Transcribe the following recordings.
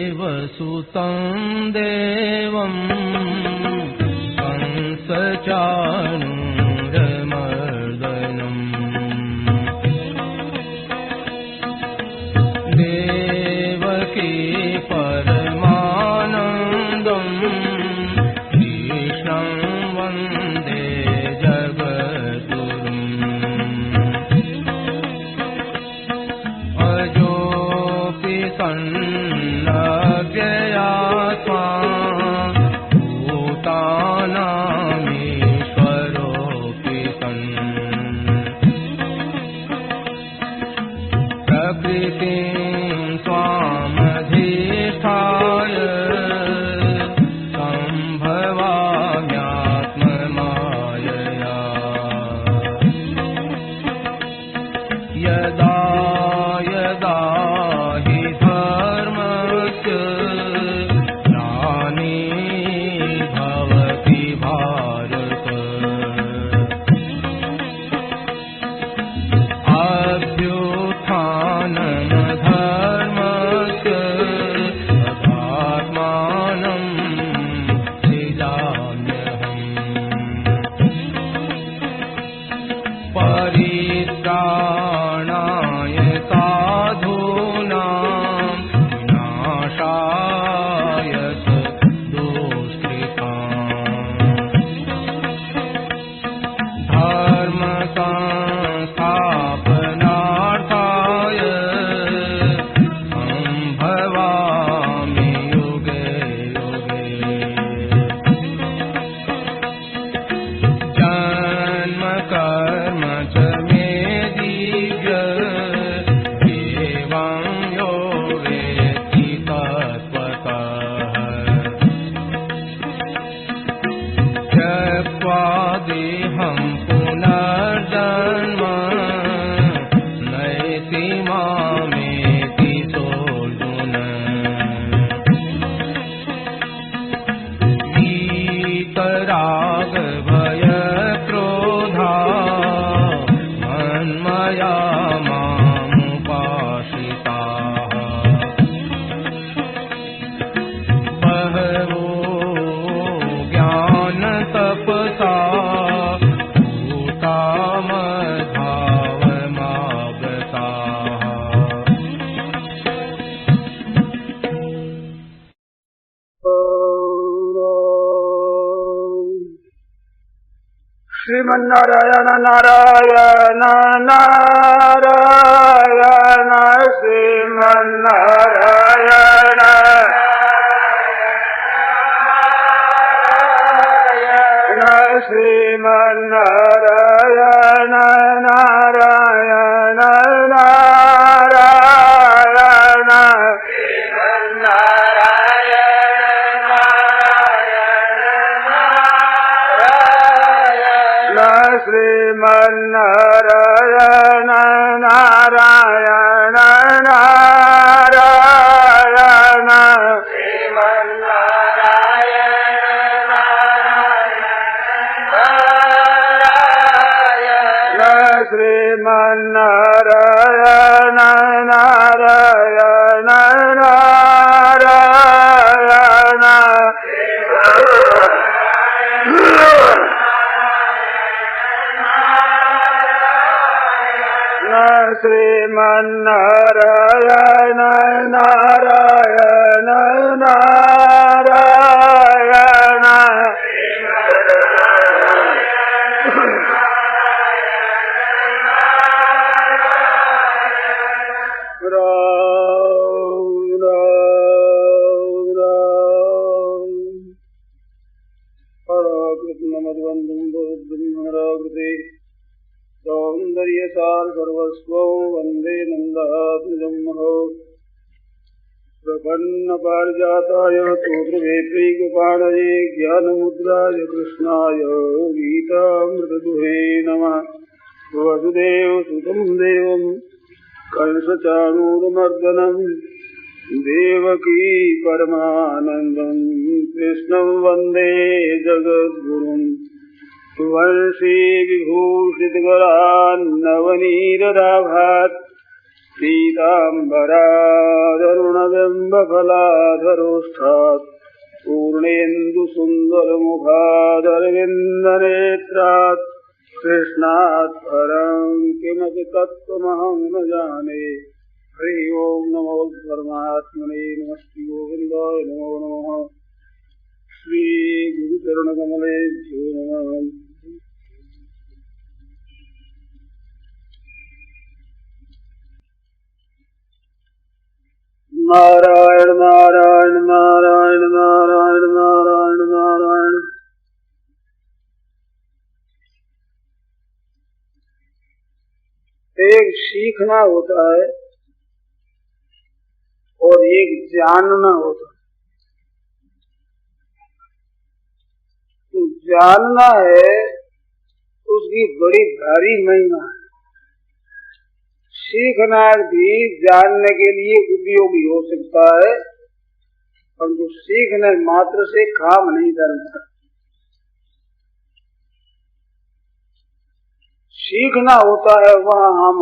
वसुदेवसुतं देवं कंसचाणूरमर्दनम् देवकी परमानन्दं कृष्णं वन्दे जगद्गुरुम् सन्नव्ययात्मा भूतानामीश्वरोऽपि सन् प्रकृतिं स्वामधिष्ठाय सम्भवाम्यात्ममायया यदा यदा परित्राणाय साधूनां विनाशाय दुष्कृताम् धर्म संस्थापनार्थाय सम्भवामि युगे युगे जन्म कर्म च देहं पुनर्जन्म नयति मामेति सोऽर्जुन वीतराग भय क्रोधा मन्मया मामुपाश्रिताः बहवो ज्ञान तपसा श्रीमन्नारायण नारायण नारायण श्रीमन्नारायण श्रीमन्नारायण नारायण नारायण श्रीमन्नारायण नारायण नारायण श्रीमन्नारायण नारायण नारायण श्रीमन्नारायण नारायण नारायण सौन्दर्यसार सर्वस्वं वन्दे नन्दात्मजं प्रपन्नपारिजाताय स्तोत्रवेत्रैकपाणये ज्ञानमुद्राय कृष्णाय गीतामृतदुहे नमः। वसुदेवसुतं देवं कंसचाणूरमर्दनम् देवकी परमानन्दम् कृष्णं वन्दे जगद्गुरुम् वंशी विभूषितगलान्नवनीरदाभात् पीताम्बरादरुणबिम्बफलाधरोष्ठात् पूर्णेन्दुसुन्दरमुखादरविन्दनेत्रात् कृष्णात् परं किमपि तत्त्वमहं न जाने। हरि ओं नमो परमात्मने नमस्ते गोविन्दाय नमो नमः। श्री गुरुचरणकमलेभ्यो नमः। नारायण नारायण नारायण नारायण नारायण नारायण। एक सीखना होता है और एक जानना होता है। तो जानना है उसकी बड़ी भारी महिमा है। सीखना भी जानने के लिए उपयोगी हो सकता है, परंतु सीखने मात्र से काम नहीं करना। सीखना होता है वहाँ हम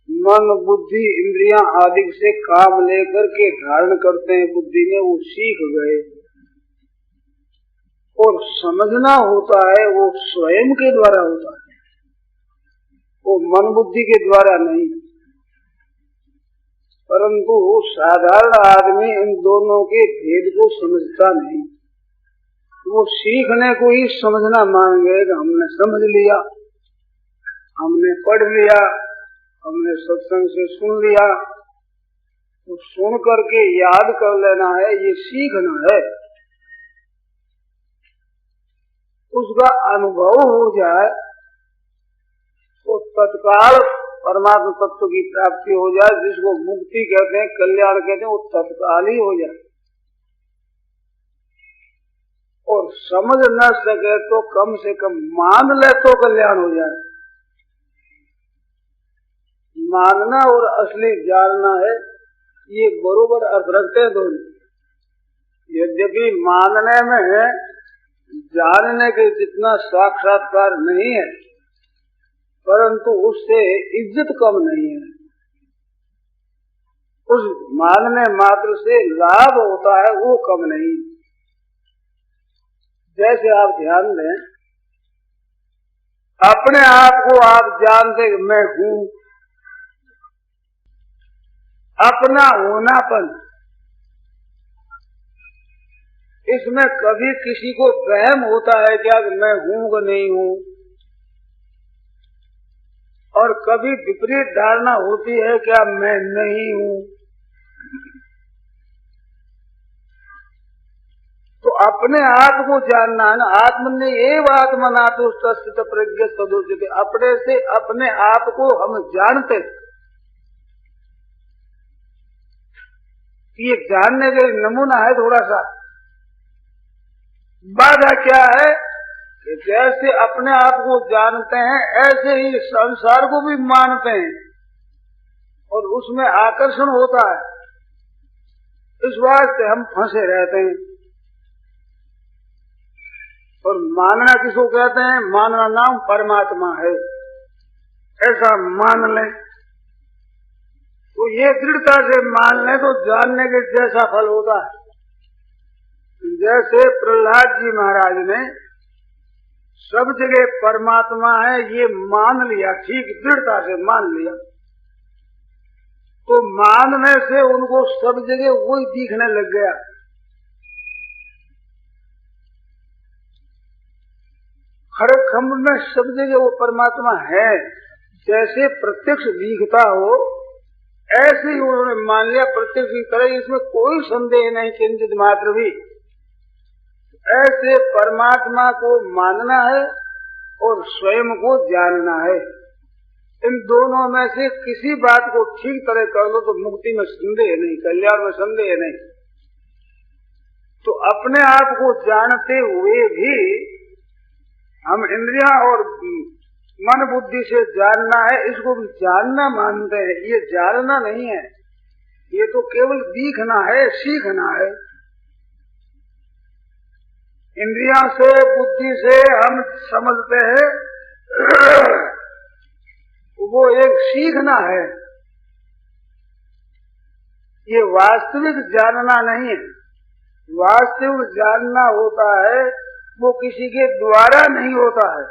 मन बुद्धि इंद्रियां आदि से काम लेकर के धारण करते हैं बुद्धि में, वो सीख गए। और समझना होता है वो स्वयं के द्वारा होता है, वो मन बुद्धि के द्वारा नहीं। परंतु साधारण आदमी इन दोनों के भेद को समझता नहीं। वो सीखने को ही समझना मान गए कि हमने समझ लिया, हमने पढ़ लिया, हमने सत्संग से सुन लिया, तो सुन करके याद कर लेना है, ये सीखना है। उसका अनुभव हो जाए तो तत्काल परमात्मा तत्व की प्राप्ति हो जाए, जिसको मुक्ति कहते हैं, कल्याण कहते हैं, वो तत्काल ही हो जाए। और समझ न सके तो कम से कम मान ले तो कल्याण हो जाए। मानना और असली जानना है, ये बरोबर अर्थ रखते हैं दोनों। यद्यपि मानने में जानने के जितना साक्षात्कार नहीं है, परंतु उससे इज्जत कम नहीं है। उस मानने मात्र से लाभ होता है, वो कम नहीं। जैसे आप ध्यान दें, अपने आप को आप जानते मैं हूँ, अपना होनापन, इसमें कभी किसी को वहम होता है क्या कि मैं हूँ कि नहीं हूँ, और कभी विपरीत धारणा होती है क्या मैं नहीं हूँ। तो अपने आप को जानना है ना। आत्मने एव आत्मनातो तस्थित प्रज्ञ तदोचित। अपने से अपने आप को हम जानते, ये जानने का नमूना है थोड़ा सा। बाधा क्या है कि जैसे अपने आप को जानते हैं ऐसे ही संसार को भी मानते हैं और उसमें आकर्षण होता है। इस वास्ते हम फंसे रहते हैं। और मानना किसको कहते हैं? मानना नाम परमात्मा है, ऐसा मान लें। तो ये दृढ़ता से मान लें तो जानने के जैसा फल होता है। जैसे प्रहलाद जी महाराज ने सब जगह परमात्मा है ये मान लिया, ठीक दृढ़ता से मान लिया, तो मानने से उनको सब जगह वही दिखने लग गया। हर खंड में सब जगह वो परमात्मा है, जैसे प्रत्यक्ष दिखता हो ऐसे ही उन्होंने मान लिया प्रत्यक्ष की तरह। इसमें कोई संदेह नहीं किंचित मात्र भी। ऐसे परमात्मा को मानना है और स्वयं को जानना है। इन दोनों में से किसी बात को ठीक तरह कर लो तो मुक्ति में संदेह नहीं, कल्याण में संदेह नहीं। तो अपने आप को जानते हुए भी हम इंद्रियां और मन बुद्धि से जानना है, इसको भी जानना मानते हैं। ये जानना नहीं है, ये तो केवल दिखना है, सीखना है। इंद्रियां से बुद्धि से हम समझते हैं, वो एक सीखना है, ये वास्तविक जानना नहीं है। वास्तविक जानना होता है वो किसी के द्वारा नहीं होता है।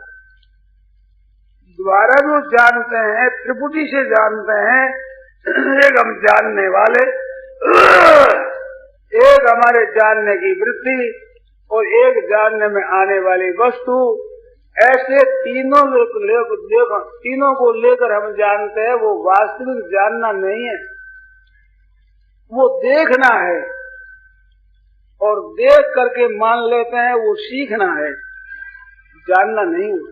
द्वारा जो जानते हैं त्रिपुटी से जानते हैं, एक हम जानने वाले, एक हमारे जानने की वृत्ति और एक जानने में आने वाली वस्तु, ऐसे तीनों को लेकर हम जानते हैं। वो वास्तविक जानना नहीं है, वो देखना है और देख करके मान लेते हैं, वो सीखना है, जानना नहीं हुआ।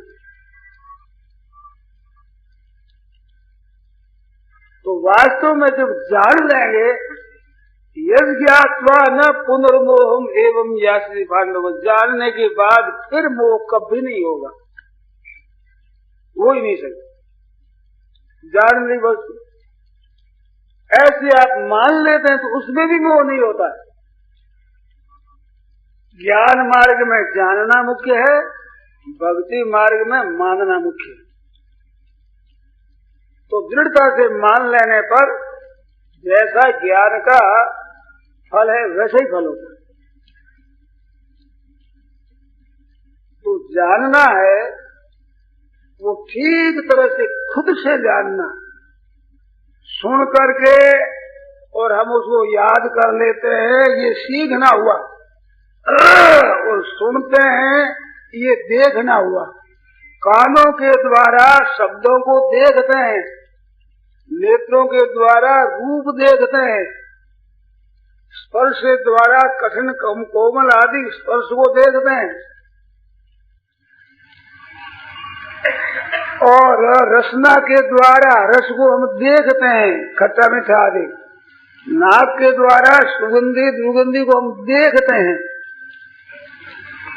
तो वास्तव में जब जान लेंगे, यद ज्ञात्वा न पुनर्मोहम एवं यासी पांडव, जानने के बाद फिर मोह कभी नहीं होगा, हो ही नहीं सकता। जान ली वस्तु ऐसे आप मान लेते हैं तो उसमें भी मोह नहीं होता है। ज्ञान मार्ग में जानना मुख्य है, भक्ति मार्ग में मानना मुख्य है। तो दृढ़ता से मान लेने पर जैसा ज्ञान का फल है वैसे ही फल होता है। तो जानना है वो ठीक तरह से खुद से जानना, सुन करके और हम उसको याद कर लेते हैं, ये सीखना हुआ, और सुनते हैं, ये देखना हुआ। कानों के द्वारा शब्दों को देखते हैं, नेत्रों के द्वारा रूप देखते हैं, स्पर्श के द्वारा कठिन कोमल आदि स्पर्श को देखते हैं, और रसना के द्वारा रस को हम देखते हैं, खट्टा मीठा आदि। नाक के द्वारा सुगंधी दुर्गंधी को हम देखते हैं।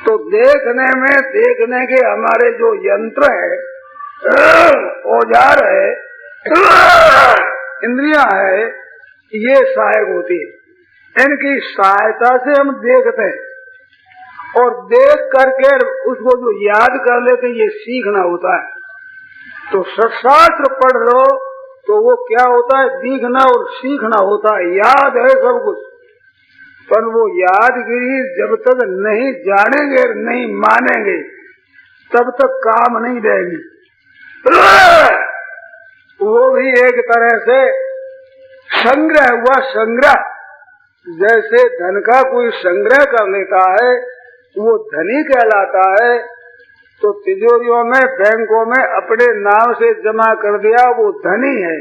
तो देखने के हमारे जो यंत्र है, औजार है, इंद्रियां है, ये सहायक होती है। इनकी सहायता से हम देखते हैं और देख करके उसको जो याद कर लेते हैं, ये सीखना होता है। तो शास्त्र पढ़ लो तो वो क्या होता है, दिखना और सीखना होता है। याद है सब कुछ, पर वो यादगिरी जब तक नहीं जानेंगे, नहीं मानेंगे, तब तक काम नहीं देगी। वो भी एक तरह से संग्रह हुआ। संग्रह जैसे धन का कोई संग्रह कर लेता है, वो धनी कहलाता है। तो तिजोरियों में, बैंकों में अपने नाम से जमा कर दिया, वो धनी है।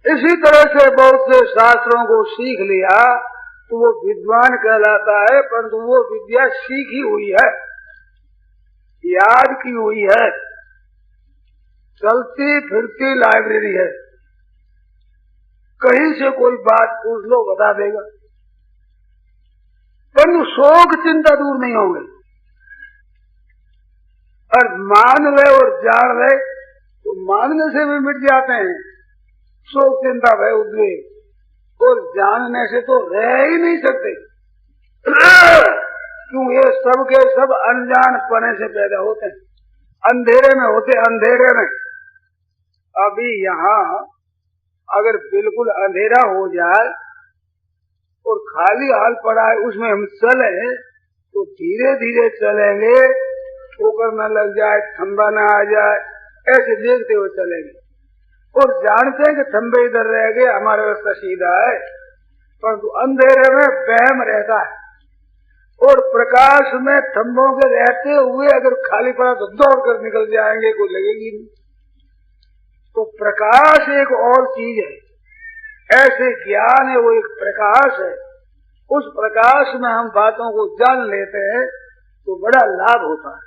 इसी तरह से बहुत से शास्त्रों को सीख लिया तो वो विद्वान कहलाता है, परंतु वो विद्या सीखी हुई है, याद की हुई है, चलती फिरती लाइब्रेरी है। कहीं से कोई बात पूछ लो बता देगा, परंतु शोक चिंता दूर नहीं होंगे। और मान ले और जान ले तो मानने से भी मिट जाते हैं शोक चिंता भय उद्वेग, और जानने से तो रह ही नहीं सकते। क्यों, ये सब के सब अनजान पने से पैदा होते हैं, अंधेरे में होते, अंधेरे में। अभी यहाँ अगर बिल्कुल अंधेरा हो जाए और खाली हाल पड़ा है, उसमें हम चले तो धीरे धीरे चलेंगे, ठोकर न लग जाए, खंबा न आ जाए, ऐसे देखते हुए चलेंगे। और जानते हैं कि खंबे इधर रह गए, हमारा रास्ता सीधा है, परंतु अंधेरे में वहम रहता है। और प्रकाश में खंभों के रहते हुए अगर खाली पड़ा तो दौड़ कर निकल जाएंगे, कोई लगेगी नहीं। तो प्रकाश एक और चीज है, ऐसे ज्ञान है, वो एक प्रकाश है। उस प्रकाश में हम बातों को जान लेते हैं तो बड़ा लाभ होता है।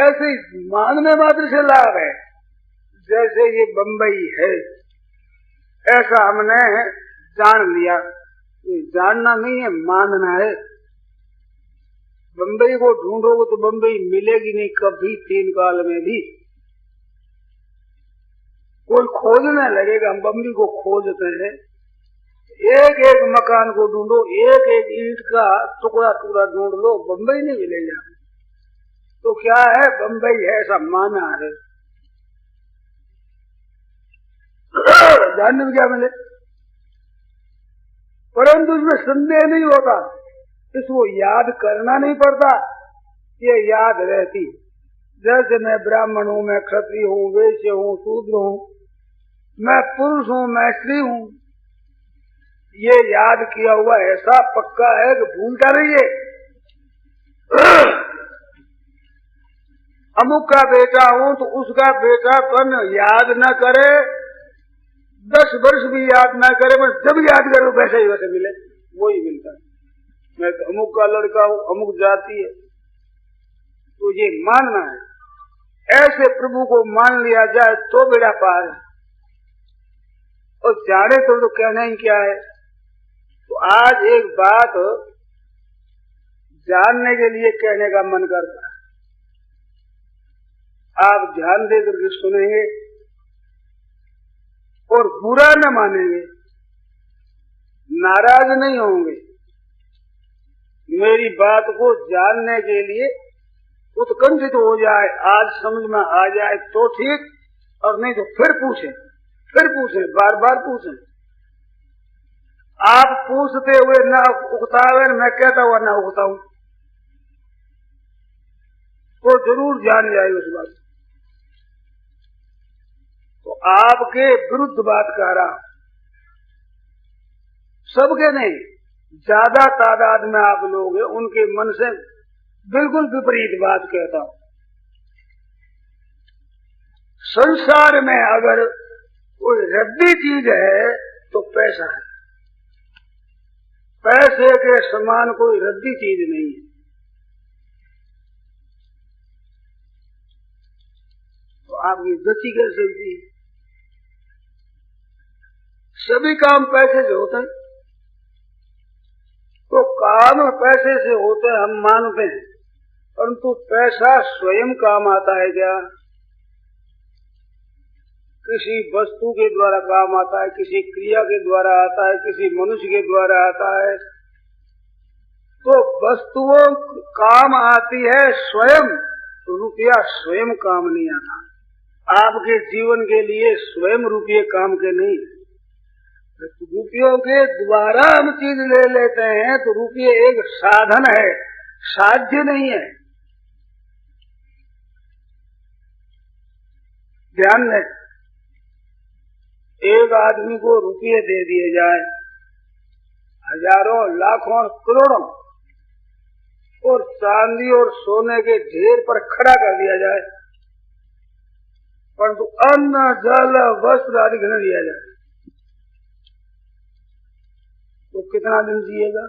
ऐसे ही मानने मात्र से लाभ है। जैसे ये बम्बई है, ऐसा हमने जान लिया, ये जानना नहीं है, मानना है। बम्बई को ढूंढोगे तो बम्बई मिलेगी नहीं कभी, 3 काल में भी। कोई खोजने लगेगा, हम बम्बई को खोजते हैं, एक एक मकान को ढूंढो, एक एक ईंट का टुकड़ा टुकड़ा ढूंढ लो, बम्बई नहीं मिलेगा। तो क्या है, बम्बई है ऐसा माना है, जानने में क्या मिले, परंतु उसमें संदेह नहीं होता, इसको याद करना नहीं पड़ता, ये याद रहती। जैसे मैं ब्राह्मण हूँ, मैं क्षत्रिय हूँ, वैश्य हूँ, शूद्र हूँ, मैं पुरुष हूँ, मैं स्त्री हूँ, ये याद किया हुआ ऐसा पक्का है कि भूलता नहीं है। अमुक का बेटा हूँ तो उसका बेटापन याद न करे, 10 वर्ष भी याद न करे, मैं जब याद करूँ वैसे ही वैसे मिले, वही मिलता है। मैं तो अमुक का लड़का हूँ, अमुक जाति है, तो ये मानना है। ऐसे प्रभु को मान लिया जाए तो बेड़ा पार है, और जाने तो कहना ही क्या है। तो आज एक बात जानने के लिए कहने का मन करता है, आप ध्यान दे करके सुनेंगे और बुरा न मानेंगे, नाराज नहीं होंगे, मेरी बात को जानने के लिए उत्कंठित हो जाए, आज समझ में आ जाए तो ठीक, और नहीं तो फिर पूछें, बार बार पूछें। आप पूछते हुए न उकतावे, मैं कहता हुआ न उकताऊं, तो जरूर जान जाए उस बात। तो आपके विरुद्ध बात कह रहा, सबके नहीं, ज्यादा तादाद में आप लोग हैं, उनके मन से बिल्कुल विपरीत बात कहता हूं। संसार में अगर कोई रद्दी चीज है तो पैसा है, पैसे के समान कोई रद्दी चीज नहीं है। तो आपकी गति कैसे चलती है? सभी काम पैसे से होते हैं, तो काम पैसे से होते हैं हम मानते हैं, परंतु पैसा स्वयं काम आता है क्या? किसी वस्तु के द्वारा काम आता है, किसी क्रिया के द्वारा आता है, किसी मनुष्य के द्वारा आता है। तो वस्तुओं काम आती है स्वयं, रुपया स्वयं काम नहीं आता। आपके जीवन के लिए स्वयं रुपये काम के नहीं, रुपयों के द्वारा हम चीज ले लेते हैं, तो रुपये एक साधन है, साध्य नहीं है। ध्यान दें, एक आदमी को रुपये दे दिए जाए, हजारों, लाखों, करोड़ों, और चांदी और सोने के ढेर पर खड़ा कर दिया जाए, परंतु अन्न, जल, वस्त्र आदि न दिया जाए, तो कितना दिन जिएगा?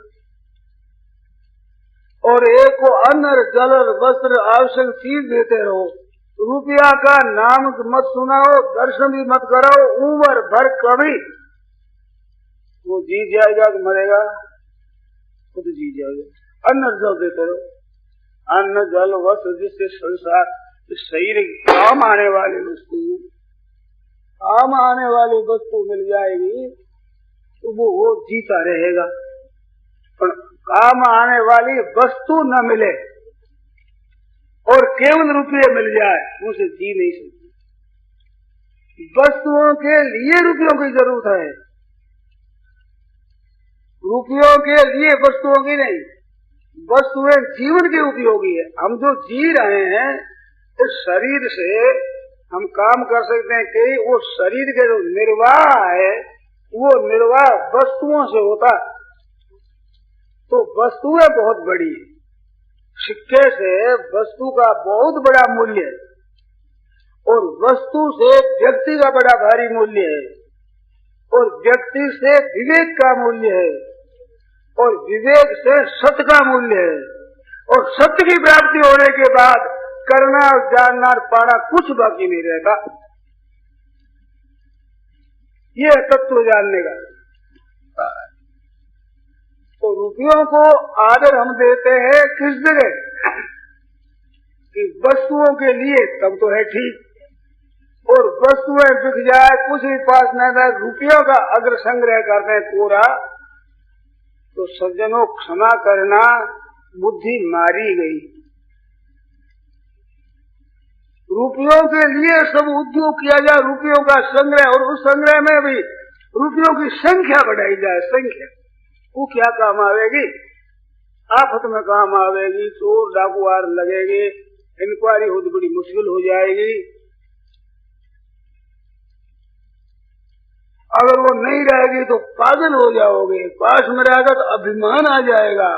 और एक को अन्न, जल, वस्त्र आवश्यक चीज देते रहो, रुपया का नाम मत सुनाओ, दर्शन भी मत कराओ, उम्र भर कभी वो जी जाएगा कि मरेगा? खुद जी जाएगा। अन्न जल देते रहो, अन्न जल वस्त्र, जिससे संसार शरीर काम आने वाली वस्तु, काम आने वाली वस्तु मिल जाएगी तो वो जीता रहेगा। पर काम आने वाली वस्तु न मिले और केवल रुपये मिल जाए, उसे जी नहीं सकती। वस्तुओं के लिए रुपयों की जरूरत है, रुपयों के लिए वस्तुओं की नहीं। वस्तुएं जीवन के उपयोगी है। हम जो जी रहे हैं, इस शरीर से हम काम कर सकते हैं कि वो शरीर के जो निर्वाह है, वो निर्वाह वस्तुओं से होता है। तो वस्तुएं बहुत बड़ी है, सिक्के से वस्तु का बहुत बड़ा मूल्य है, और वस्तु से व्यक्ति का बड़ा भारी मूल्य है, और व्यक्ति से विवेक का मूल्य है, और विवेक से सत्य का मूल्य है, और सत्य की प्राप्ति होने के बाद करना और जानना और पाना कुछ बाकी नहीं रहता। ये तत्व जानने का। तो रुपयों को आदर हम देते हैं किस जगह? कि वस्तुओं के लिए तब तो है ठीक, और वस्तुएं बिक जाए, कुछ भी पास न रहे, रुपयों का अगर संग्रह करते हैं पूरा, तो सज्जनों क्षमा करना, बुद्धि मारी गई। रुपयों के लिए सब उद्योग किया जाए, रुपयों का संग्रह, और उस संग्रह में भी रुपयों की संख्या बढ़ाई जाए, संख्या, वो क्या काम आवेगी? आफत में काम आवेगी, चोर डाकुआर लगेगी, इंक्वायरी हो बड़ी मुश्किल हो जाएगी। अगर वो नहीं रहेगी तो पागल हो जाओगे, पास में रहेगा तो अभिमान आ जाएगा,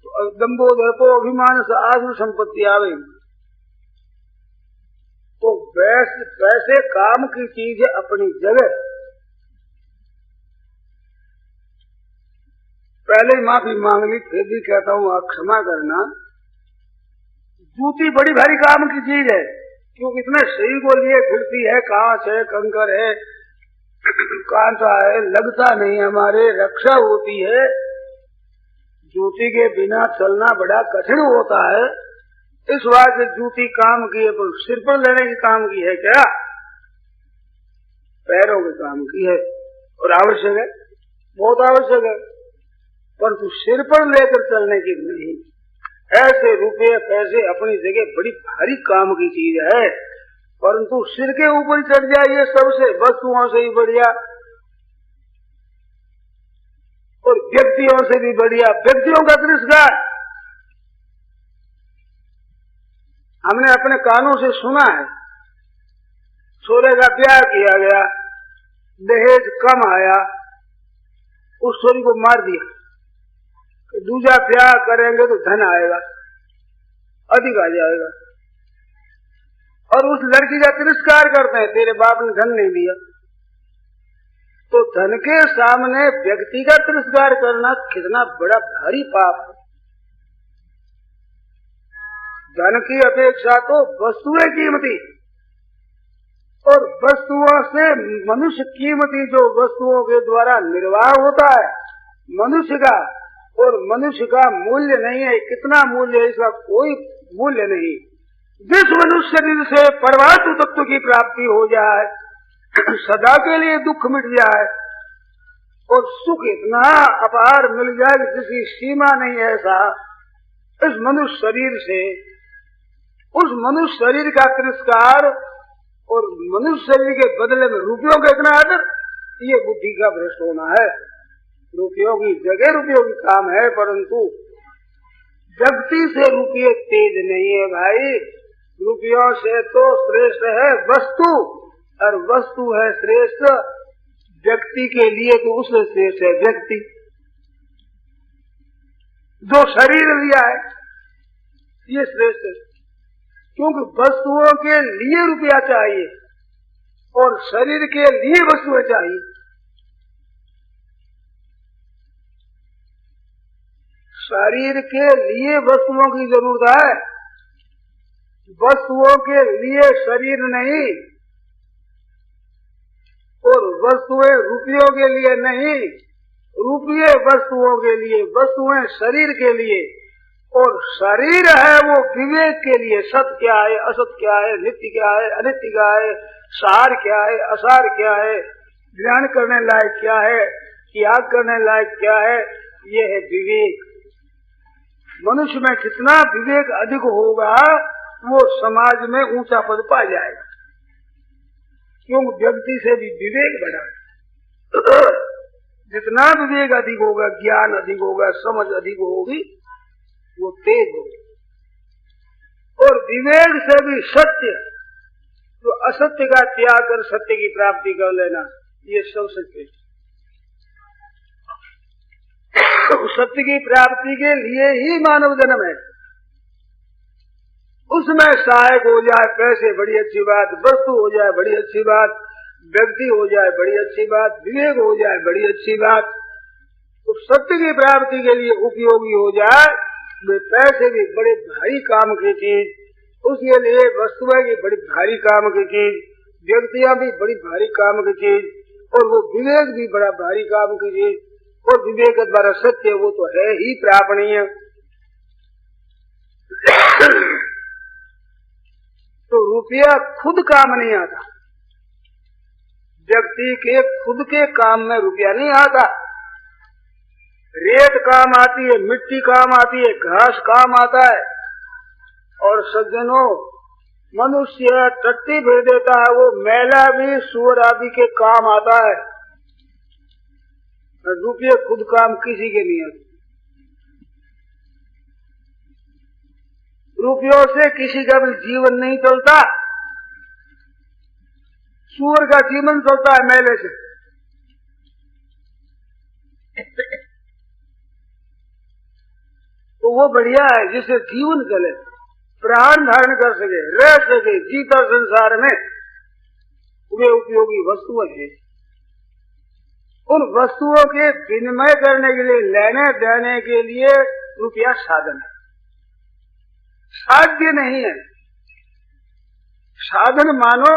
तो दम्भो दर्पो अभिमान से आदमी संपत्ति आवेगी। तो वैसे काम की चीज है अपनी जगह। पहले ही माफी मांग ली, फिर भी कहता हूँ आप क्षमा करना। जूती बड़ी भारी काम की चीज है, क्योंकि इतने शरीर को लिए फिरती है, कांच है, कंकर है, कांटा है, लगता नहीं, हमारे रक्षा होती है। जूती के बिना चलना बड़ा कठिन होता है। इस बात से जूती काम की है, पर सिर पर लेने की काम की है क्या? पैरों के काम की है, और आवश्यक है, बहुत आवश्यक है, परंतु सिर पर लेकर चलने की नहीं। ऐसे रुपये पैसे अपनी जगह बड़ी भारी काम की चीज है, परंतु सिर के ऊपर चढ़ जाइए सबसे, वस्तुओं से ही बढ़िया और व्यक्तियों से भी बढ़िया। व्यक्तियों का तिरस्कार हमने अपने कानों से सुना है। छोरे का ब्याह किया गया, दहेज कम आया, उस छोरी को मार दिया। दूसरा ब्याह करेंगे तो धन आएगा, अधिक आ जाएगा, और उस लड़की का तिरस्कार करते हैं, तेरे बाप ने धन नहीं दिया। तो धन के सामने व्यक्ति का तिरस्कार करना कितना बड़ा भारी पाप है। धन की अपेक्षा तो वस्तुएं कीमती, और वस्तुओं से मनुष्य कीमती, जो वस्तुओं के द्वारा निर्वाह होता है मनुष्य का, और मनुष्य का मूल्य नहीं है। कितना मूल्य है इसका कोई मूल्य नहीं। जिस मनुष्य शरीर से परमाणु तत्व की प्राप्ति हो जाए, सदा के लिए दुख मिट जाए, और सुख इतना अपार मिल जाए जिसकी सीमा नहीं है, ऐसा इस मनुष्य शरीर से, उस मनुष्य शरीर का तिरस्कार और मनुष्य शरीर के बदले में रुपयों का इतना आदर, ये बुद्धि का भ्रष्ट होना है। रुपयों की जगह रुपयों की काम है, परंतु व्यक्ति से रुपये तेज नहीं है भाई। रुपयों से तो श्रेष्ठ है वस्तु, और वस्तु है श्रेष्ठ व्यक्ति के लिए, तो उससे श्रेष्ठ है व्यक्ति। जो शरीर लिया है ये श्रेष्ठ है, क्योंकि वस्तुओं के लिए रुपया चाहिए और शरीर के लिए वस्तुएं चाहिए। शरीर के लिए वस्तुओं की जरूरत है, वस्तुओं के लिए शरीर नहीं, और वस्तुएं रुपयों के लिए नहीं, रुपये वस्तुओं के लिए, वस्तुएं शरीर के लिए। और शरीर है वो विवेक के लिए, सत्य क्या है, असत्य क्या है, नित्य क्या है, अनित्य क्या है, सार क्या है, असार क्या है, ग्रहण करने लायक क्या है, त्याग करने लायक क्या है, ये है विवेक। मनुष्य में कितना विवेक अधिक होगा वो समाज में ऊंचा पद पा जाएगा, क्योंकि व्यक्ति से भी विवेक बढ़ा है। जितना विवेक अधिक होगा, ज्ञान अधिक होगा, समझ अधिक होगी, वो तेज होगी। और विवेक से भी सत्य, तो असत्य का त्याग कर सत्य की प्राप्ति कर लेना, ये सबसे श्रेष्ठ। सत्य की प्राप्ति के लिए ही मानव जन्म है। उसमें सहायक हो जाए पैसे, बड़ी अच्छी बात, वस्तु हो जाए बड़ी अच्छी बात, व्यक्ति हो जाए बड़ी अच्छी बात, विवेक हो जाए बड़ी अच्छी बात। तो सत्य की प्राप्ति के लिए उपयोगी हो जाए, वे पैसे भी बड़े भारी काम की चीज, उसके लिए वस्तुएं भी बड़ी भारी काम की चीज, व्यक्तियां भी बड़ी भारी काम की चीज, और वो विवेक भी बड़ा भारी काम की चीज। और विवेक के द्वारा सत्य वो तो है ही प्रापणीय। तो रुपया खुद काम नहीं आता, व्यक्ति के खुद के काम में रुपया नहीं आता। रेत काम आती है, मिट्टी काम आती है, घास काम आता है। और सज्जनों, मनुष्य टट्टी भेज देता है, वो मैला भी सूअर आदि के काम आता है। रुपये खुद काम किसी के नहीं आते। रुपयों से किसी का भी जीवन नहीं चलता। सूअर का जीवन चलता है मेले से। तो वो बढ़िया है जिससे जीवन चले, प्राण धारण कर सके, रह सके, जीता संसार में। वे उपयोगी वस्तुएं हैं। उन वस्तुओं के विनिमय करने के लिए, लेने देने के लिए रुपया साधन है, साध्य नहीं है। साधन मानो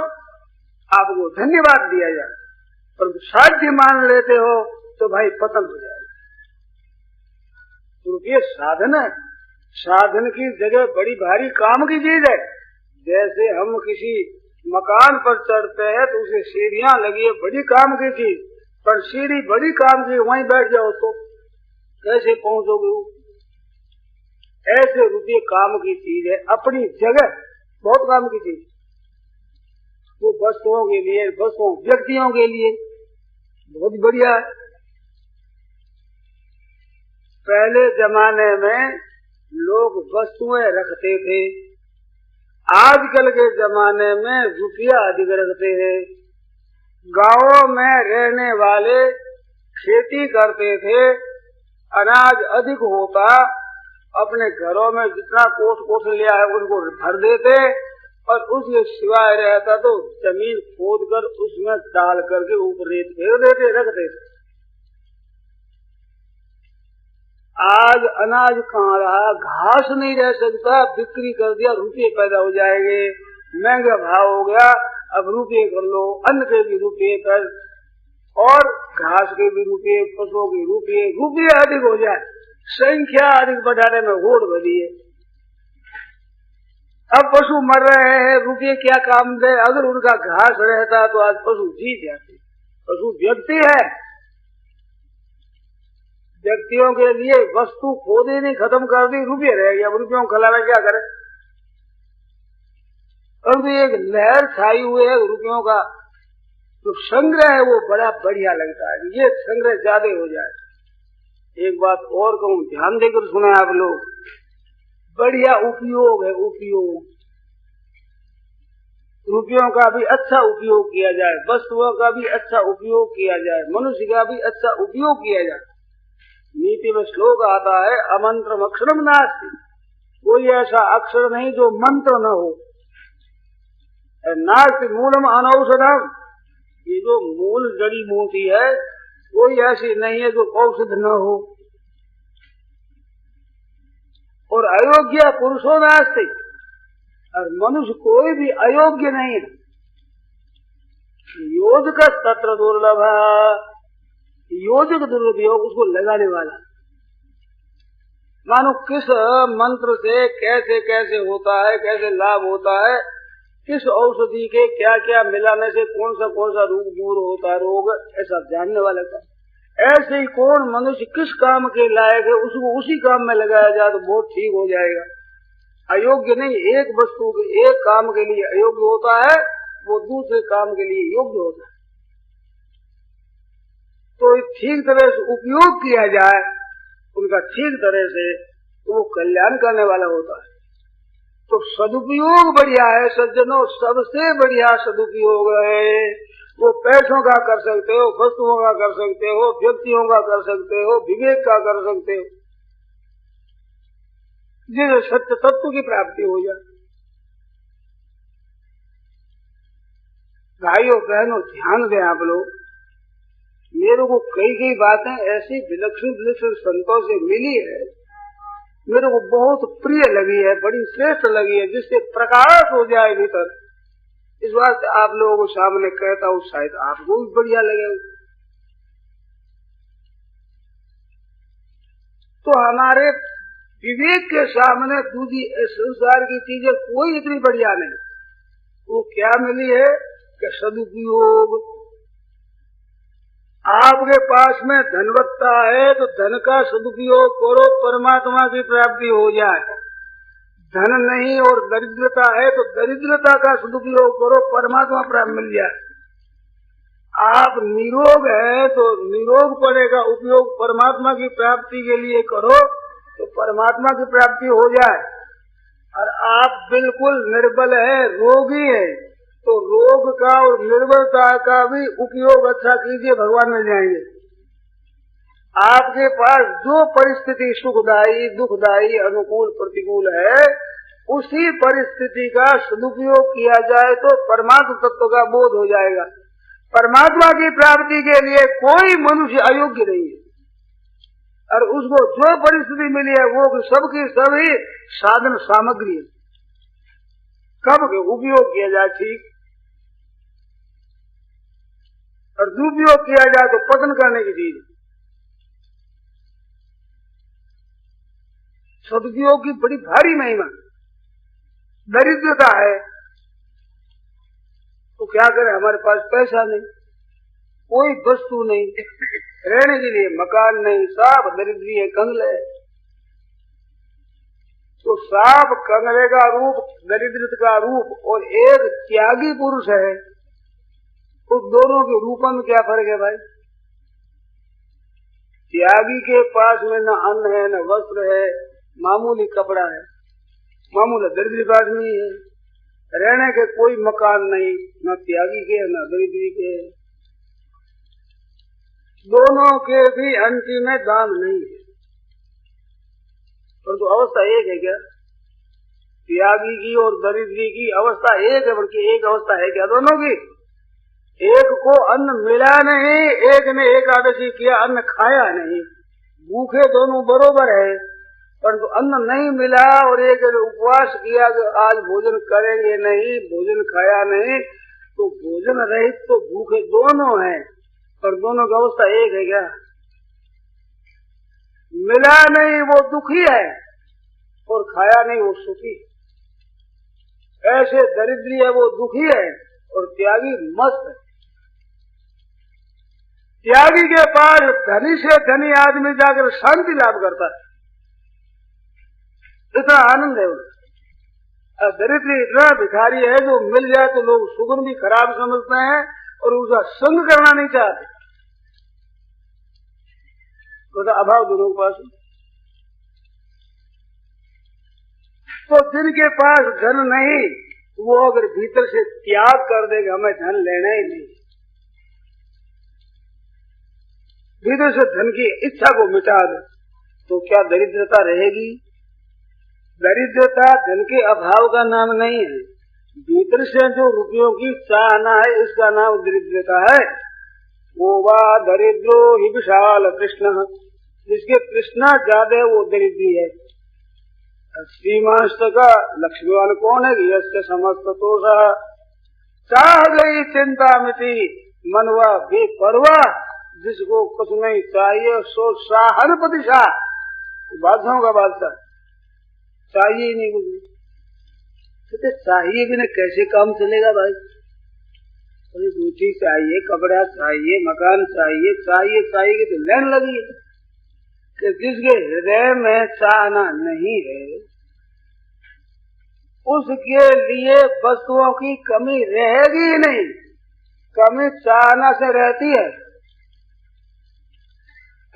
आपको धन्यवाद दिया जाए, पर साध्य मान लेते हो तो भाई पतन हो जाएगा। रुपये साधन है। साधन की जगह बड़ी भारी काम की चीज है। जैसे हम किसी मकान पर चढ़ते हैं तो उसे सीढ़ियां लगी है, बड़ी काम की चीज, पर सीढ़ी बड़ी काम की, वहीं बैठ जाओ तो कैसे पहुंचोगे? ऐसे रुपये काम की चीज है, अपनी जगह बहुत काम की चीज। वो वस्तुओं के लिए, वस्तुओं व्यक्तियों के लिए बहुत बढ़िया है। पहले जमाने में लोग वस्तुएं रखते थे, आजकल के जमाने में रुपया अधिक रखते हैं। गांवों में रहने वाले खेती करते थे, अनाज अधिक होता, अपने घरों में जितना कोठ लिया है उनको भर देते, और उसके सिवाय रहता तो जमीन खोद कर उसमें डाल करके ऊपर रेत फेर देते, रखते थे। आज अनाज कहाँ रहा, घास नहीं रह सकता, बिक्री कर दिया, रुपये पैदा हो जाएंगे, महंगा भाव हो गया, अब रुपये कर लो, अन्न के भी रुपये कर, और घास के भी रुपये, पशुओं के रुपये, रुपये अधिक हो जाए, संख्या अधिक बढ़ाने में होड़ बनी है। अब पशु मर रहे हैं, रुपये क्या काम दे? अगर उनका घास रहता तो आज पशु जी जाते। पशु व्यक्ति है, व्यक्तियों के लिए वस्तु खोदी नहीं, खत्म कर दी, रुपये रह गया, रुपयों को खिलावे क्या करे? और भी एक लहर छाई हुई है रुपयों का, तो संग्रह है वो बड़ा बढ़िया लगता है। ये संग्रह ज्यादा हो जाए। एक बात और कहूँ, ध्यान देकर सुने आप लोग, बढ़िया उपयोग है, उपयोग। रुपयों का भी अच्छा उपयोग किया जाए, वस्तुओं का भी अच्छा उपयोग किया जाए, मनुष्य का भी अच्छा उपयोग किया जाए। नीति में श्लोक आता है, अमंत्रम अक्षरम नास्ति। कोई ऐसा अक्षर नहीं जो मंत्र न हो। नास्ति मूलम अनौषधम। ये जो मूल जड़ी बूटी है कोई ऐसी नहीं है जो औषध न हो। और अयोग्य पुरुषो नास्ति। और मनुष्य कोई भी अयोग्य नहीं है। योजक तत्र दुर्लभ। योजक दुरुपयोग, उसको लगाने वाला। मानो किस मंत्र से कैसे कैसे होता है, कैसे लाभ होता है, किस औषधि के क्या क्या मिलाने से कौन सा रोग दूर होता है, रोग, ऐसा जानने वाला का। ऐसे ही कौन मनुष्य किस काम के लायक है, उसको उसी काम में लगाया जाए तो बहुत ठीक हो जाएगा। अयोग्य नहीं, एक वस्तु के एक काम के लिए अयोग्य होता है, वो दूसरे काम के लिए योग्य होता है। तो ठीक तरह से उपयोग किया जाए उनका, ठीक तरह से, तो वो कल्याण करने वाला होता है। तो सदुपयोग बढ़िया है सज्जनों, सबसे बढ़िया सदुपयोग है। वो पैसों का कर सकते हो, वस्तुओं का कर सकते हो, व्यक्तियों का कर सकते हो, विवेक का कर सकते हो, जिससे सत्य तत्व की प्राप्ति हो जाए। भाइयों बहनों, ध्यान दें आप लोग। मेरे को कई बातें ऐसी विलक्षण संतों से मिली है, मेरे को बहुत प्रिय लगी है, बड़ी श्रेष्ठ लगी है, जिससे प्रकाश हो जाए भीतर। इस बात आप लोगों को सामने कहता हूँ, शायद आपको भी बढ़िया लगे। तो हमारे विवेक के सामने दूसरी संसार की चीजें कोई इतनी बढ़िया नहीं। वो क्या मिली है कि सदुपयोग, आपके पास में धनवत्ता है तो धन का सदुपयोग करो, परमात्मा की प्राप्ति हो जाए। धन नहीं और दरिद्रता है तो दरिद्रता का सदुपयोग करो, परमात्मा प्राप्त मिल जाए। आप निरोग है तो निरोग पड़ेगा उपयोग परमात्मा की प्राप्ति के लिए करो तो परमात्मा की प्राप्ति हो जाए। और आप बिल्कुल निर्बल है, रोगी है, तो रोग का और निर्बलता का भी उपयोग अच्छा कीजिए, भगवान मिल जाएंगे। आपके पास जो परिस्थिति सुखदायी, दुखदायी, अनुकूल, प्रतिकूल है, उसी परिस्थिति का सदुपयोग किया जाए तो परमात्मा तत्व का बोध हो जाएगा। परमात्मा की प्राप्ति के लिए कोई मनुष्य अयोग्य नहीं है, और उसको जो परिस्थिति मिली है वो सबकी सभी साधन सामग्री है, कब उपयोग किया जाए ठीक, और दुरुपयोग किया जाए तो पतन करने की चीज। सदुपयोग की बड़ी भारी महिमा। दरिद्रता है तो क्या करें, हमारे पास पैसा नहीं, कोई वस्तु नहीं, रहने के लिए मकान नहीं, सब दरिद्री है, कंगले है। तो सब कंगले का रूप, दरिद्रता का रूप, और एक त्यागी पुरुष है, तो दोनों के रूपों में क्या फर्क है भाई? त्यागी के पास में न अन्न है, न वस्त्र है, मामूली कपड़ा है, मामूली दरिद्री पास नहीं है, रहने के कोई मकान नहीं, न त्यागी के न दरिद्री के, दोनों के भी अंतिम में दाम नहीं है। परंतु अवस्था एक है क्या? त्यागी की और दरिद्री की अवस्था एक है, बल्कि एक अवस्था है क्या दोनों की? एक को अन्न मिला नहीं, एक ने एकादशी किया, अन्न खाया नहीं, भूखे दोनों बरोबर है, परंतु अन्न नहीं मिला, और एक उपवास किया कि आज भोजन करेंगे नहीं, भोजन खाया नहीं, तो भोजन रहित तो भूखे दोनों हैं, और दोनों की अवस्था एक है क्या? मिला नहीं वो दुखी है, और खाया नहीं वो सुखी। ऐसे दरिद्री है वो दुखी है, और त्यागी मस्त है। त्यागी के पास धनी से धनी आदमी जाकर शांति लाभ करता है, इतना आनंद है उन्हें। दरिद्री इतना भिखारी है जो मिल जाए तो लोग सुगुन भी खराब समझते हैं और उसका संग करना नहीं चाहते, तो अभाव दोनों के पास। तो जिनके पास धन नहीं, वो अगर भीतर से त्याग कर देगा हमें धन लेना ही नहीं, भीतर से धन की इच्छा को मिटा दे, तो क्या दरिद्रता रहेगी? दरिद्रता धन के अभाव का नाम नहीं है, भीतर से जो रुपयों की चाहना है इसका नाम दरिद्रता है। वो वा दरिद्रो ही विशाल कृष्ण, जिसके कृष्णा ज्यादा है वो दरिद्री है। श्रीमांस्त का लक्ष्मीवान कौन है? यस्य समस्त तोषा चाह गई चिंता मिटी मनवा बेपरवा, जिसको कुछ नहीं चाहिए सो साहन प्रतिशा, बादशाहों का बादशाह, चाहिए ही नहीं कुछ। तो चाहिए भी नहीं, कैसे काम चलेगा भाई? अरे रोटी चाहिए, कपड़ा चाहिए, मकान चाहिए, चाहिए चाहिए कि तो लेन लगी है। कि जिसके हृदय में चाहना नहीं है उसके लिए वस्तुओं की कमी रहेगी ही नहीं, कमी चाहना से रहती है,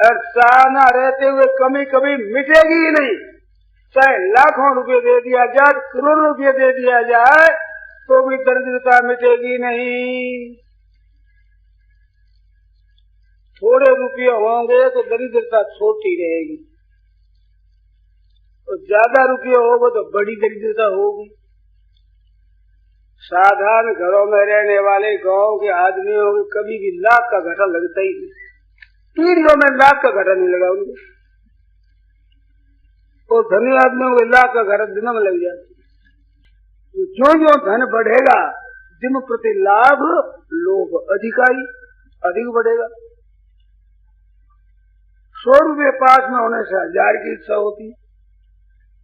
और चाहना रहते हुए कमी कभी मिटेगी ही नहीं। चाहे लाखों रुपए दे दिया जाए, करोड़ों रुपए दे दिया जाए, तो भी दरिद्रता मिटेगी नहीं। थोड़े रुपये होंगे तो दरिद्रता छोटी रहेगी, और ज्यादा रुपये होगा तो बड़ी दरिद्रता होगी। साधारण घरों में रहने वाले गांव के आदमियों को कभी भी लाख का घाटा लगता ही नहीं, पीढ़ियों में लाख का घाटा नहीं लगा उनको, तो धनी आदमियों को लाख का घाटा दिनों में लग जाए। जो जो धन बढ़ेगा, जिन प्रति लाभ लोभ अधिक बढ़ेगा। 100 रुपये पास में होने से 1000 की इच्छा होती,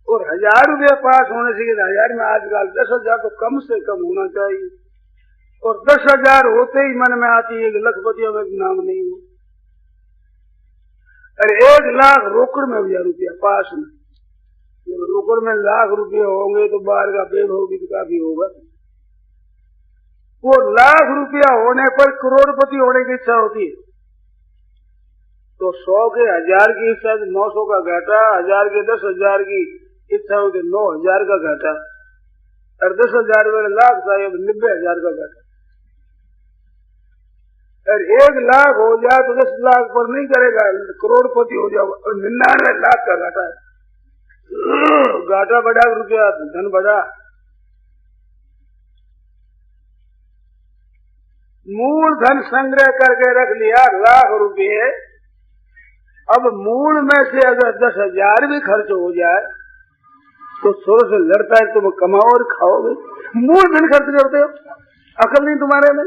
और 1000 रुपये पास होने से 1000 में आजकल 10,000 तो कम से कम होना चाहिए, और 10,000 होते ही मन में आती है कि लखपतियों में नाम नहीं हो, अरे 1 लाख रोकड़ में 1000 रुपया पास में। जब रोकड़ में लाख रुपये होंगे तो बाहर का वैभव भी काफी होगा। वो लाख रुपया होने पर करोड़पति होने की इच्छा होती है, तो 100 के 1000 की इच्छा, 900 का घाटा, 1000 के 10,000 की इच्छा हो तो 9,000 का घाटा, और 10,000 वाले लाख चाहिए तो 90,000 का घाटा। और 1 लाख हो जाए तो 10 लाख पर नहीं करेगा, करोड़पति हो जाओ, और 99 लाख का घाटा है। घाटा बढ़ा रुपया, धन बढ़ा। मूल धन संग्रह करके रख लिया लाख रुपये, अब मूल में से अगर 10,000 भी खर्च हो जाए तो थोड़ा से लड़ता है, तुम कमाओ और खाओगे। मूल धन खर्च करते हो, अकल नहीं तुम्हारे में।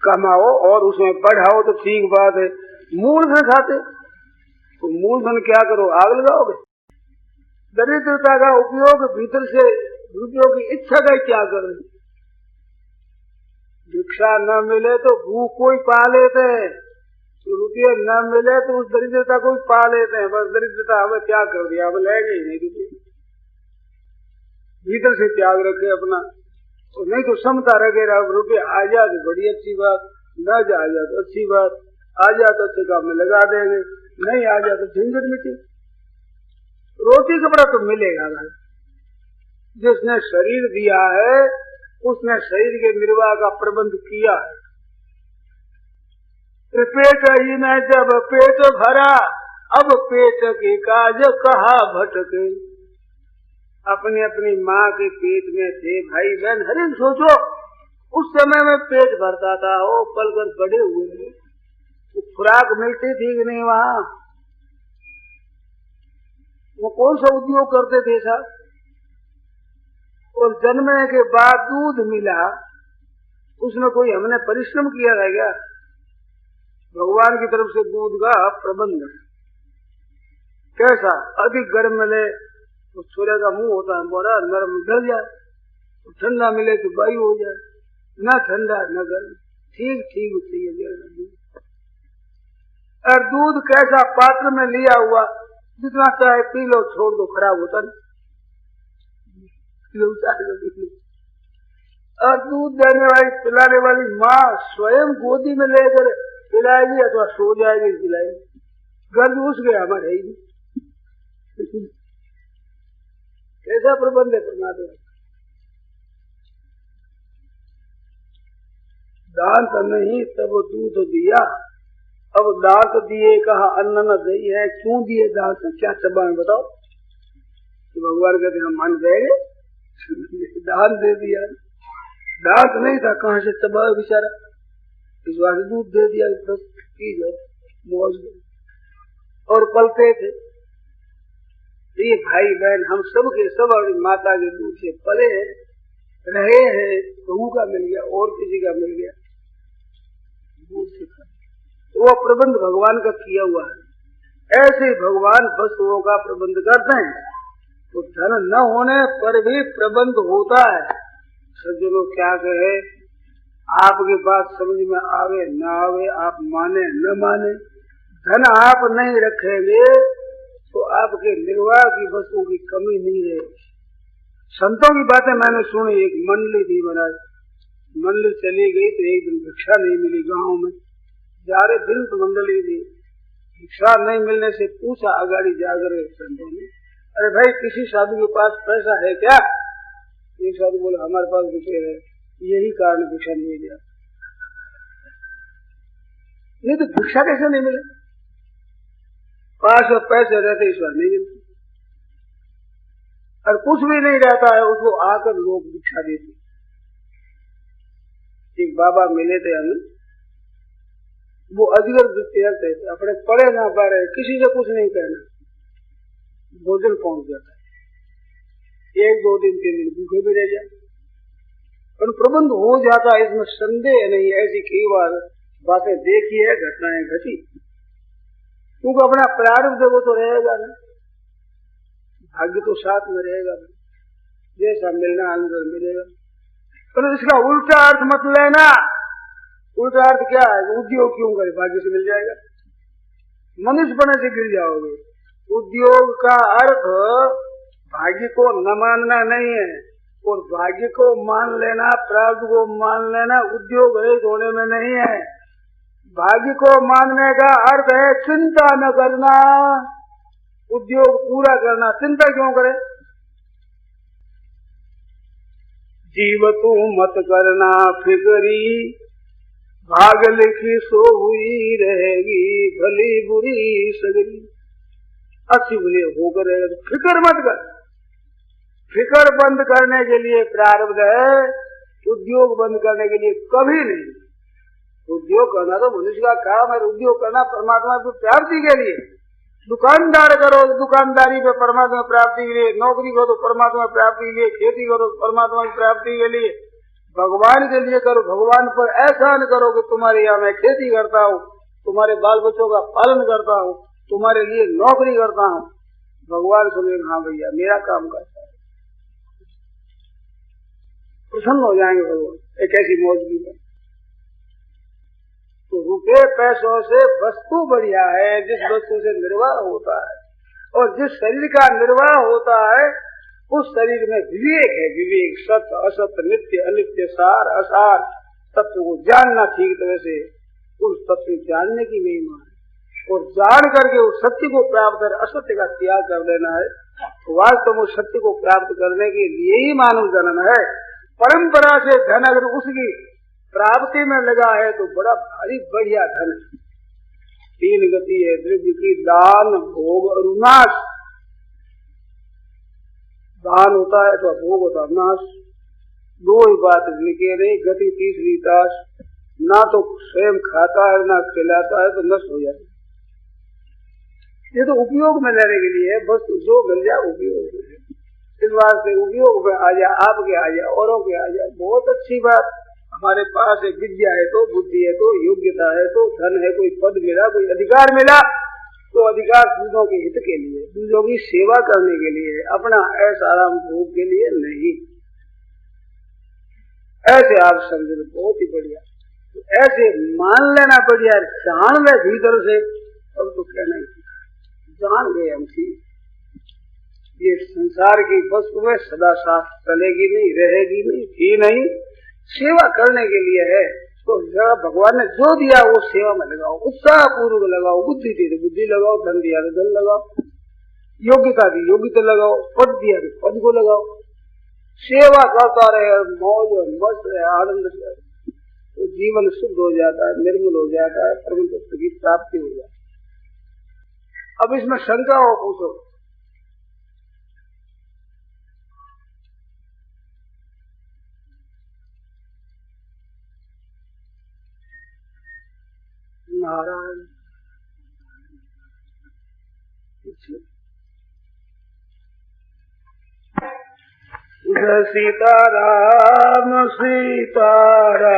कमाओ और उसमें बढ़ाओ तो ठीक बात है, मूल धन खाते तो मूल धन क्या करो, आग लगाओगे। दरिद्रता का उपयोग भीतर से रुपयों की इच्छा का क्या करें। भिक्षा न मिले तो भूख कोई पा लेते हैं, तो रुपये न मिले तो उस दरिद्रता को पा लेते हैं। बस दरिद्रता हमें क्या कर दिया, हमें ले गई नहीं रुपये। भीतर से त्याग रखे अपना, तो नहीं तो समता रखे। रुपये आ जाए तो बड़ी अच्छी बात, न जा जाए तो अच्छी बात, आ जाए तो अच्छे काम में लगा देंगे, नहीं आ जाए तो झंझट मिटे। रोटी कपड़ा तो मिलेगा भाई, जिसने शरीर दिया है उसने शरीर के निर्वाह का प्रबंध किया है। पेट ही न जब पेट भरा, अब पेट के काज कहा भटके। अपनी अपनी माँ के पेट में थे भाई बहन, हरे सोचो उस समय में पेट भरता था, वो पलकर बड़े हुए, खुराक मिलती थी कि नहीं वहाँ, वो कौन सा उद्योग करते थे साहब। और जन्मने के बाद दूध मिला, उसमें कोई हमने परिश्रम किया है क्या। भगवान की तरफ से दूध का प्रबंध कैसा, अधिक गर्म मिले तो सूर्य का मुंह होता है बड़ा नरम, ढल जाए, तो ठंडा मिले तो वायु हो जाए, न ठंडा न गर्म, ठीक ठीक चाहिए। और दूध कैसा, पात्र में लिया हुआ, जितना चाहे पी लो, छोड़ दो, खराब होता नहीं। और दूध देने वाली पिलाने वाली माँ स्वयं गोदी में लेकर पिलाएगी अथवा सो जाएगी पिलाएगी। गर्भ घुस गया हमारे ही। कैसा प्रबंध है परमात्मा। दांत नहीं तब दूध दिया, अब दांत दिए कहा अन्न न दही है। क्यों दिए दांत, क्या चबा में बताओ। तो भगवान कहते हम मान गए, दान दे दिया। दांत नहीं था, कहाँ से चबा बेचारा, इस बार दूध दे दिया, बस की जाओ मौज। और पलते थे ये भाई बहन, हम सब के सब माता के दूध से पले रहे हैं। कहूँ का मिल गया और किसी का मिल गया, दूध से तो वो प्रबंध भगवान का किया हुआ है। ऐसे भगवान वस्तुओं का प्रबंध करते हैं, तो धन न होने पर भी प्रबंध होता है। सज्जनों क्या कहे, आपकी बात समझ में आवे न आवे, आप माने न माने, धन आप नहीं रखेंगे तो आपके निर्वाह की वस्तुओं की कमी नहीं रहेगी। संतों की बातें मैंने सुनी, एक मंडली थी महाराज, मंडली चली गई तो एक दिन भिक्षा नहीं मिली गांव में, जा रहे दिन तो मंडली थी, भिक्षा नहीं मिलने से पूछा अगाड़ी जाकर संतों ने, अरे भाई किसी साधु के पास पैसा है क्या। एक साधु बोले हमारे पास रुपये है, यही कारण भिक्षा नहीं दिया। नहीं तो भिक्षा कैसे नहीं मिले, पास पैसे रहते इस बार नहीं मिलते, और कुछ भी नहीं रहता है उसको आकर लोग भिक्षा देते। एक बाबा मिले थे हमें, वो अजगर तैरते थे, अपने पढ़े ना पा रहे, किसी से कुछ नहीं कहना, भोजन पहुंच जाता है, 1-2 दिन 3 दिन भूखे भी रह जाए, पर प्रबंध हो जाता है, इसमें संदेह नहीं। ऐसी कई बार बातें देखी है, घटनाएं घटी, क्योंकि अपना प्रारब्ध वो तो रहेगा ना, भाग्य तो साथ में रहेगा, जैसा मिलना अंदर मिलेगा। पर इसका उल्टा अर्थ मत लेना। उल्टा अर्थ क्या है, उद्योग क्यों करे, भाग्य से मिल जाएगा। मनुष्य बने से गिर जाओगे। उद्योग का अर्थ भाग्य को न मानना नहीं है, और भाग्य को मान लेना, प्रारब्ध को मान लेना उद्योग रहित होने में नहीं है। भाग्य को मानने का अर्थ है चिंता न करना, उद्योग पूरा करना। चिंता क्यों करे? जीव तू मत करना फिक्री, भाग लिखी सो हुई रहेगी, भली बुरी सगरी। अच्छी बुरी होकर रहेगा, फिक्र मत कर। फिक्र बंद करने के लिए प्रारब्ध है, उद्योग बंद करने के लिए कभी नहीं। उद्योग करना तो मनुष्य का काम है, उद्योग करना परमात्मा की प्राप्ति के लिए। दुकानदार करो दुकानदारी पे परमात्मा प्राप्ति के लिए, नौकरी करो तो परमात्मा प्राप्ति के लिए, खेती करो तो परमात्मा की प्राप्ति के लिए, भगवान के लिए करो। भगवान पर ऐसा न करो कि तुम्हारे यहाँ मैं खेती करता हूँ, तुम्हारे बाल बच्चों का पालन करता हूँ, तुम्हारे लिए नौकरी करता हूँ। भगवान सुने, हाँ भैया मेरा काम करता है, प्रसन्न हो जाएंगे भगवान एक ऐसी मौजूदगी में। तो रुपए पैसों से वस्तु बढ़िया है जिस वस्तु से निर्वाह होता है, और जिस शरीर का निर्वाह होता है उस शरीर में विवेक है। विवेक सत्य असत्य, नित्य अनित्य, सार असार तत्व को जानना ठीक तरह से, उस तत्व जानने की महिमा है। और जान करके उस सत्य को प्राप्त कर असत्य का त्याग कर देना है। तो वास्तव में सत्य को प्राप्त करने के लिए ही मानव जन्म है। परंपरा से धन अगर उसकी प्राप्ति में लगा है तो बड़ा भारी बढ़िया धन है। तीन गति है द्रव्य की, दान भोग और नाश। दान होता है तो भोग होता है नाश, दो ही बात लिखे नहीं। गति तीसरी ताश, ना तो स्वयं खाता है ना खिलाता है तो नष्ट हो जाता है। ये तो उपयोग में लेने के लिए है, बस जो मिल जाए उपयोग में। इस बात से उपयोग में आ जाए, आपके आ जाए, औरों के आ जाए, बहुत अच्छी बात। हमारे पास एक विद्या है तो, बुद्धि है तो, योग्यता है तो, धन है, कोई पद मिला, कोई अधिकार मिला तो अधिकार दूसरों के हित के लिए, दूसरों की सेवा करने के लिए, अपना ऐसा आराम भोग के लिए नहीं। ऐसे आप समझे तो बहुत ही बढ़िया। तो ऐसे मान लेना बढ़िया, जान ले भीतर से। अब तो क्या नहीं, जान गए हम ठीक, ये संसार की वस्तु में सदा साथ चलेगी नहीं, रहेगी नहीं, थी नहीं, सेवा करने के लिए है। तो भगवान ने जो दिया वो सेवा में लगाओ, उत्साह पूर्वक लगाओ। बुद्धि दी तो बुद्धि लगाओ, धन दिया तो धन लगाओ, योग्यता दी योग्यता लगाओ, पद दिया तो पद को लगाओ। सेवा करता रहे, मौज और मस्त रहे, आनंद से, तो जीवन शुद्ध हो जाता है, निर्मल हो जाता है, परम तत्व की प्राप्ति हो जाती है। अब इसमें शंका हो पूछो। नारायण जय सीताराम सीताराम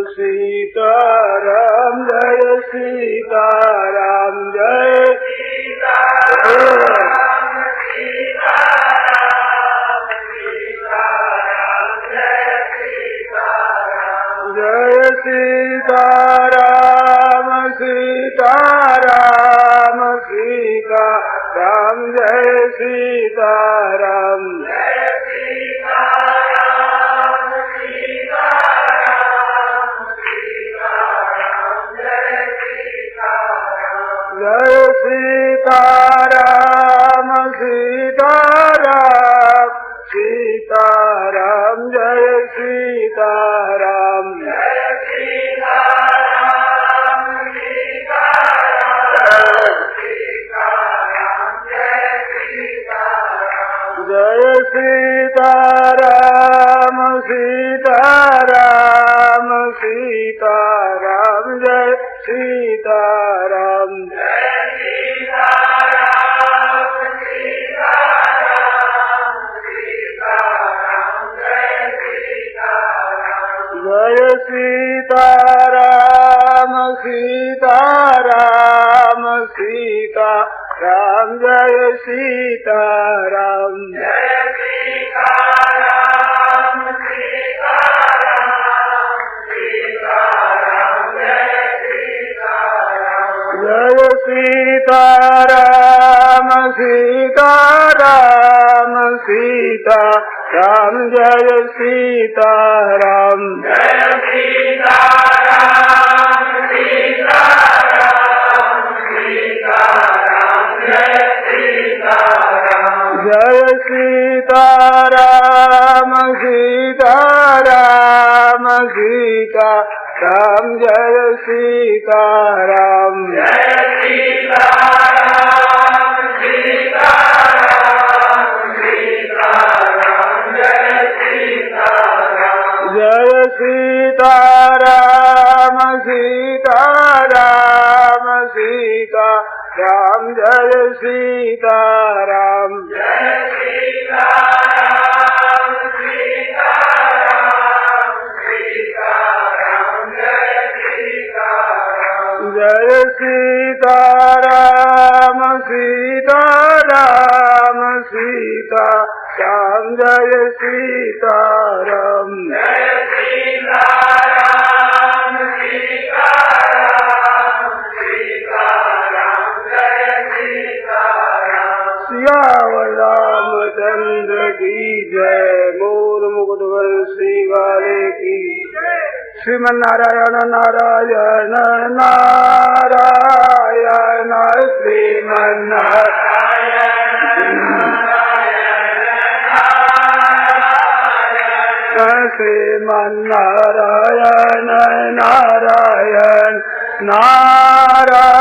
सीताराम, जय सीताराम जय सीताराम सीताराम सीताराम, जय सीताराम जय सीताराम सीताराम सीताराम, जय सीताराम जय सीताराम सीताराम सीताराम, जय सीताराम जय सीताराम सीताराम सीताराम, जय सीताराम जय सीताराम सीताराम सीताराम सीताराम, जय सीताराम जय सीताराम सीताराम सीताराम, जय सीताराम जय सीताराम सीताराम सीताराम, जय सीताराम जय सीताराम सीताराम सीताराम, जय सीताराम जय सीताराम सीताराम सीताराम जय सीताराम जय सीताराम सीताराम सीताराम जय सीताराम जय सीताराम सीताराम सीताराम जय सीताराम जय सीताराम सीताराम सीताराम जय सीताराम जय सीताराम सीताराम सीताराम जय सीताराम जय सीताराम सीताराम सीताराम जय सीताराम जय सीताराम सीताराम सीताराम जय सीताराम जय सीताराम सीताराम सीताराम जय सीताराम सियावर रामचंद्र की जय मोर मुकुट वंशी वाले की श्रीमन नारायण नारायण नारायण श्रीमन श्रीमन नारायण नारायण नारायण